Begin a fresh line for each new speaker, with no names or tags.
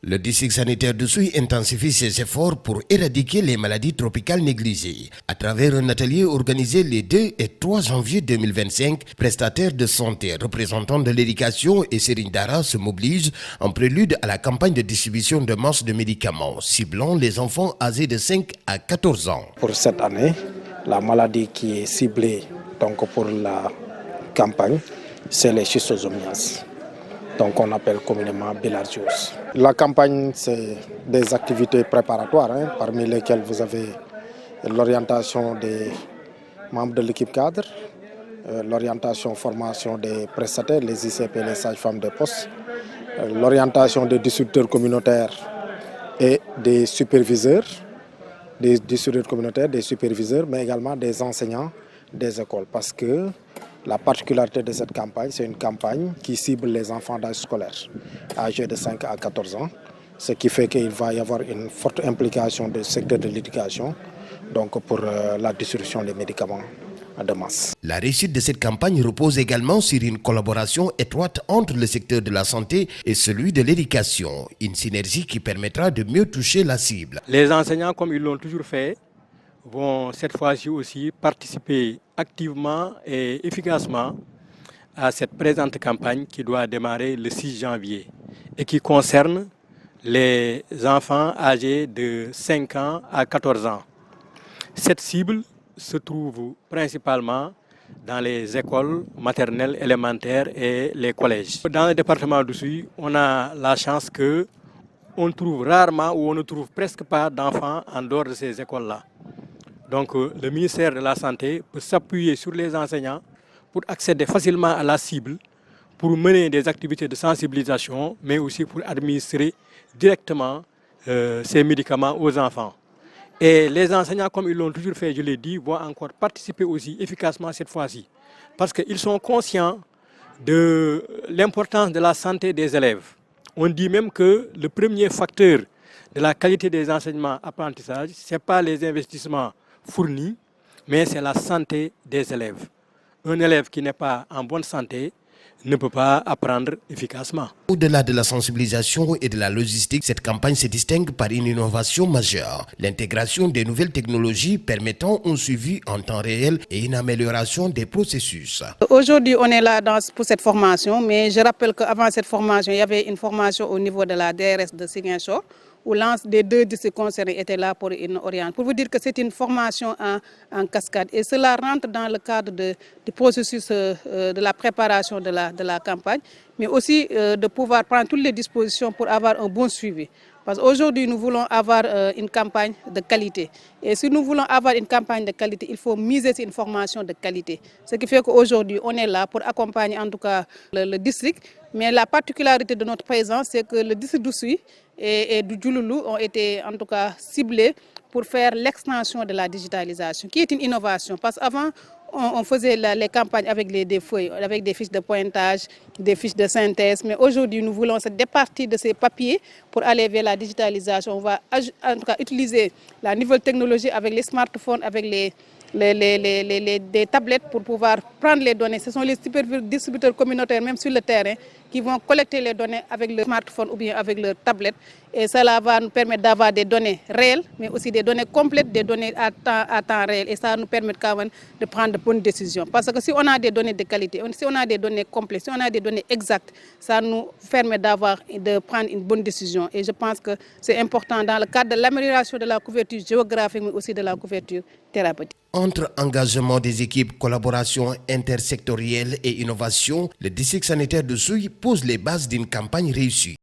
Le district sanitaire de Souy intensifie ses efforts pour éradiquer les maladies tropicales négligées. À travers un atelier organisé les 2 et 3 janvier 2025, prestataires de santé, représentants de l'éducation et Serigne Dara se mobilisent en prélude à la campagne de distribution de masse de médicaments ciblant les enfants âgés de 5 à 14 ans.
Pour cette année, la maladie qui est ciblée donc pour la campagne, c'est les schistosomiases. Donc on appelle communément bilharziose. La campagne, c'est des activités préparatoires, parmi lesquelles vous avez l'orientation des membres de l'équipe cadre, l'orientation formation des prestataires, les ICP, les sages-femmes de poste, l'orientation des distributeurs communautaires et des superviseurs, des distributeurs communautaires, des superviseurs, mais également des enseignants des écoles. Parce que la particularité de cette campagne, c'est une campagne qui cible les enfants d'âge scolaire, âgés de 5 à 14 ans, ce qui fait qu'il va y avoir une forte implication du secteur de l'éducation donc pour la distribution des médicaments de masse.
La réussite de cette campagne repose également sur une collaboration étroite entre le secteur de la santé et celui de l'éducation, une synergie qui permettra de mieux toucher la cible.
Les enseignants, comme ils l'ont toujours fait, vont cette fois-ci aussi participer activement et efficacement à cette présente campagne qui doit démarrer le 6 janvier et qui concerne les enfants âgés de 5 ans à 14 ans. Cette cible se trouve principalement dans les écoles maternelles, élémentaires et les collèges. Dans le département d'Oussouye, on a la chance qu'on trouve rarement ou on ne trouve presque pas d'enfants en dehors de ces écoles-là. Donc le ministère de la Santé peut s'appuyer sur les enseignants pour accéder facilement à la cible, pour mener des activités de sensibilisation, mais aussi pour administrer directement ces médicaments aux enfants. Et les enseignants, comme ils l'ont toujours fait, je l'ai dit, vont encore participer aussi efficacement cette fois-ci. Parce qu'ils sont conscients de l'importance de la santé des élèves. On dit même que le premier facteur de la qualité des enseignements apprentissages, ce n'est pas les investissements fournis, mais c'est la santé des élèves. Un élève qui n'est pas en bonne santé ne peut pas apprendre efficacement.
Au-delà de la sensibilisation et de la logistique, cette campagne se distingue par une innovation majeure, l'intégration des nouvelles technologies permettant un suivi en temps réel et une amélioration des processus.
Aujourd'hui, on est là pour cette formation, mais je rappelle qu'avant cette formation, il y avait une formation au niveau de la DRS de Ziguinchor, où l'ensemble des 2 districts concernés étaient là pour une orientation. Pour vous dire que c'est une formation en cascade et cela rentre dans le cadre du processus de la préparation de la campagne, mais aussi de pouvoir prendre toutes les dispositions pour avoir un bon suivi. Parce qu'aujourd'hui, nous voulons avoir une campagne de qualité. Et si nous voulons avoir une campagne de qualité, il faut miser sur une formation de qualité. Ce qui fait qu'aujourd'hui, on est là pour accompagner en tout cas le district. Mais la particularité de notre présence, c'est que le district d'Oussouye et du Djouloulou ont été en tout cas ciblés pour faire l'extension de la digitalisation, qui est une innovation. Parce qu'avant, on faisait les campagnes avec des feuilles, avec des fiches de pointage, des fiches de synthèse. Mais aujourd'hui, nous voulons se départir de ces papiers pour aller vers la digitalisation. On va en tout cas utiliser la nouvelle technologie avec les smartphones, avec des tablettes pour pouvoir prendre les données. Ce sont les distributeurs communautaires, même sur le terrain, qui vont collecter les données avec le smartphone ou bien avec leur tablette. Et cela va nous permettre d'avoir des données réelles, mais aussi des données complètes, des données à temps réel. Et ça nous permet quand même de prendre de bonnes décisions. Parce que si on a des données de qualité, si on a des données complètes, si on a des données exactes, ça nous permet de prendre une bonne décision. Et je pense que c'est important dans le cadre de l'amélioration de la couverture géographique, mais aussi de la couverture thérapeutique.
Entre engagement des équipes, collaboration intersectorielle et innovation, le district sanitaire de Souy pose les bases d'une campagne réussie.